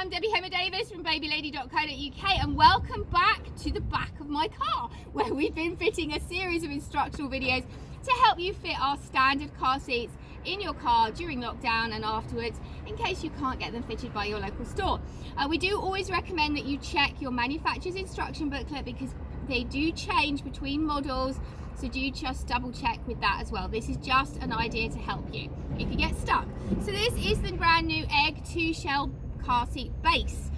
I'm Debbie Davis from babylady.co.uk and welcome back to the back of my car, where we've been fitting a series of instructional videos to help you fit our standard car seats in your car during lockdown and afterwards, in case you can't get them fitted by your local store. We do always recommend that you check your manufacturer's instruction booklet because they do change between models, so do just double check with that as well. This is just an idea to help you if you get stuck. So this is the brand new Egg 2-shell car seat base.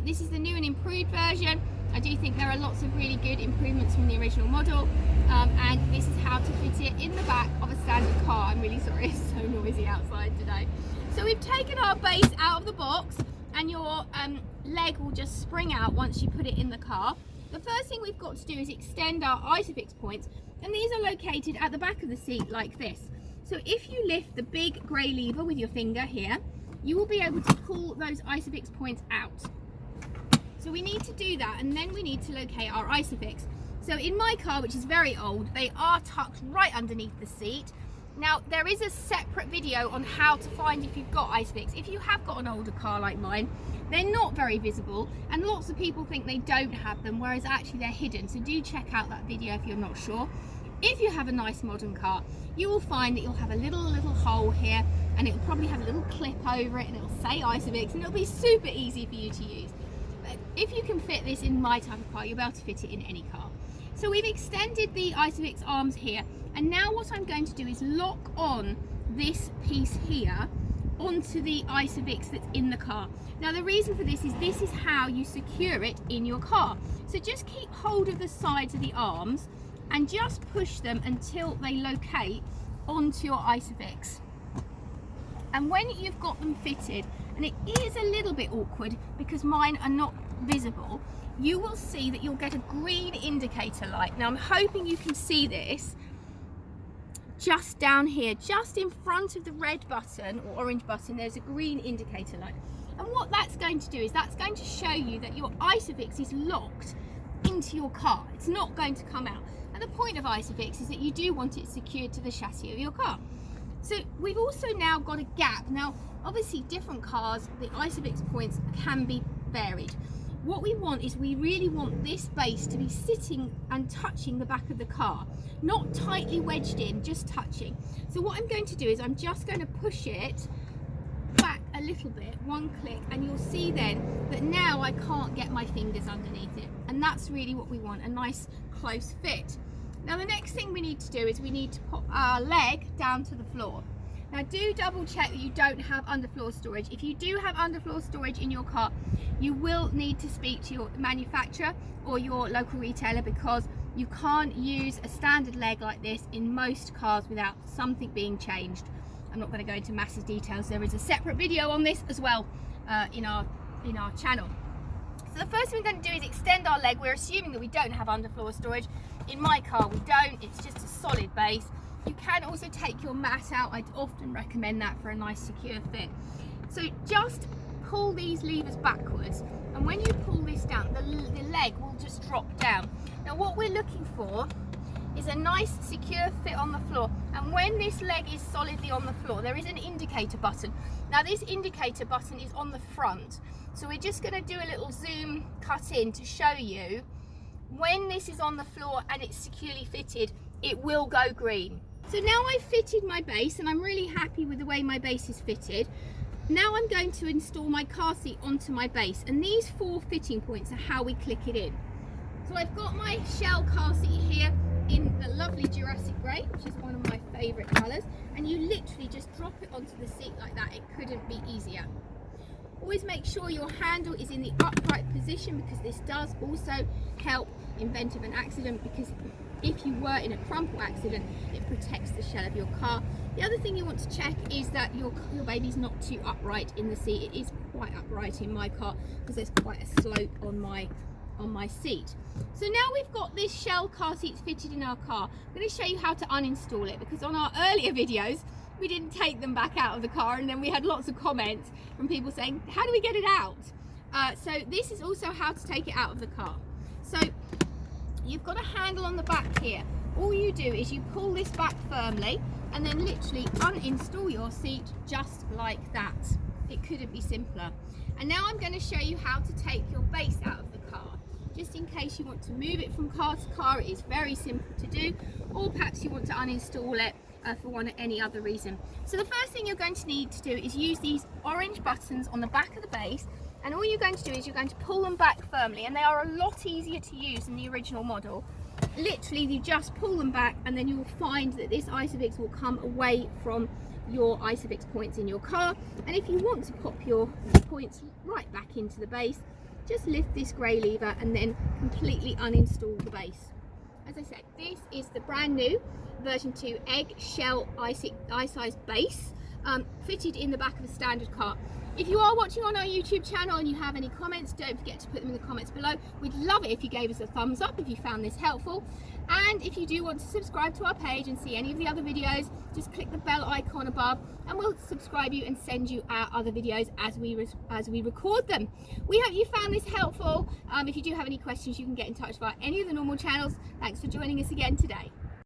This is the new and improved version. I do think there are lots of really good improvements from the original model, and this is how to fit it in the back of a standard car. I'm really sorry, it's so noisy outside today. So we've taken our base out of the box, and your leg will just spring out once you put it in the car. The first thing we've got to do is extend our ISOFIX points, and these are located at the back of the seat like this. So if you lift the big grey lever with your finger here, you will be able to pull those ISOFIX points out. So we need to do that, and then we need to locate our ISOFIX. So in my car, which is very old, they are tucked right underneath the seat. Now there is a separate video on how to find if you've got ISOFIX. If you have got an older car like mine, they're not very visible, and lots of people think they don't have them, whereas actually they're hidden. So do check out that video if you're not sure. If you have a nice modern car, you will find that you'll have a little hole here, and it'll probably have a little clip over it, and it'll say ISOFIX, and it'll be super easy for you to use. But if you can fit this in my type of car, you'll be able to fit it in any car. So we've extended the ISOFIX arms here, and now what I'm going to do is lock on this piece here onto the ISOFIX that's in the car. Now the reason for this is how you secure it in your car. So just keep hold of the sides of the arms and just push them until they locate onto your ISOFIX. And when you've got them fitted, and it is a little bit awkward because mine are not visible, you will see that you'll get a green indicator light. Now I'm hoping you can see this just down here, just in front of the red button or orange button, there's a green indicator light. And what that's going to do is that's going to show you that your ISOFIX is locked into your car. It's not going to come out. And the point of ISOFIX is that you do want it secured to the chassis of your car. So we've also now got a gap. Now obviously different cars, the ISOFIX points can be varied. What we want is we really want this base to be sitting and touching the back of the car, not tightly wedged in, just touching. So what I'm going to do is I'm just going to push it back a little bit, one click, and you'll see then that now I can't get my fingers underneath it. And that's really what we want, a nice close fit. Now the next thing we need to do is we need to put our leg down to the floor. Now do double check that you don't have underfloor storage. If you do have underfloor storage in your car, you will need to speak to your manufacturer or your local retailer, because you can't use a standard leg like this in most cars without something being changed. I'm not going to go into massive details. There is a separate video on this as well in our channel. So the first thing we're going to do is extend our leg. We're assuming that we don't have underfloor storage. In my car we don't, it's just a solid base. You can also take your mat out. I'd often recommend that for a nice secure fit. So just pull these levers backwards, and when you pull this down, the leg will just drop down. Now what we're looking for is a nice secure fit on the floor, and when this leg is solidly on the floor, there is an indicator button. Now this indicator button is on the front, so we're just going to do a little zoom cut in to show you when this is on the floor and it's securely fitted, it will go green. So now I've fitted my base, and I'm really happy with the way my base is fitted. Now I'm going to install my car seat onto my base, and these 4 fitting points are how we click it in. So I've got my shell car seat here in the lovely Jurassic grey, which is one of my favourite colours, and you literally just drop it onto the seat like that. It couldn't be easier. Always make sure your handle is in the upright position, because this does also help in event of an accident, because if you were in a crumple accident, it protects the shell of your car. The other thing you want to check is that your baby's not too upright in the seat. It is quite upright in my car because there's quite a slope on my seat. So now we've got this shell car seat fitted in our car, I'm going to show you how to uninstall it, because on our earlier videos we didn't take them back out of the car, and then we had lots of comments from people saying, how do we get it out? So this is also how to take it out of the car. So you've got a handle on the back here. All you do is you pull this back firmly and then literally uninstall your seat just like that. It couldn't be simpler. And now I'm going to show you how to take your base out of the car. Just in case you want to move it from car to car, it is very simple to do, or perhaps you want to uninstall it for any other reason. So the first thing you're going to need to do is use these orange buttons on the back of the base, and all you're going to do is you're going to pull them back firmly, and they are a lot easier to use than the original model. Literally, you just pull them back and then you will find that this ISOFIX will come away from your ISOFIX points in your car. And if you want to pop your points right back into the base, just lift this grey lever and then completely uninstall the base. As I said, this is the brand new version 2 eggshell i-size base, fitted in the back of a standard car. If you are watching on our YouTube channel and you have any comments, don't forget to put them in the comments below. We'd love it if you gave us a thumbs up if you found this helpful. And if you do want to subscribe to our page and see any of the other videos, just click the bell icon above and we'll subscribe you and send you our other videos as we record them. We hope you found this helpful. If you do have any questions, you can get in touch via any of the normal channels. Thanks for joining us again today.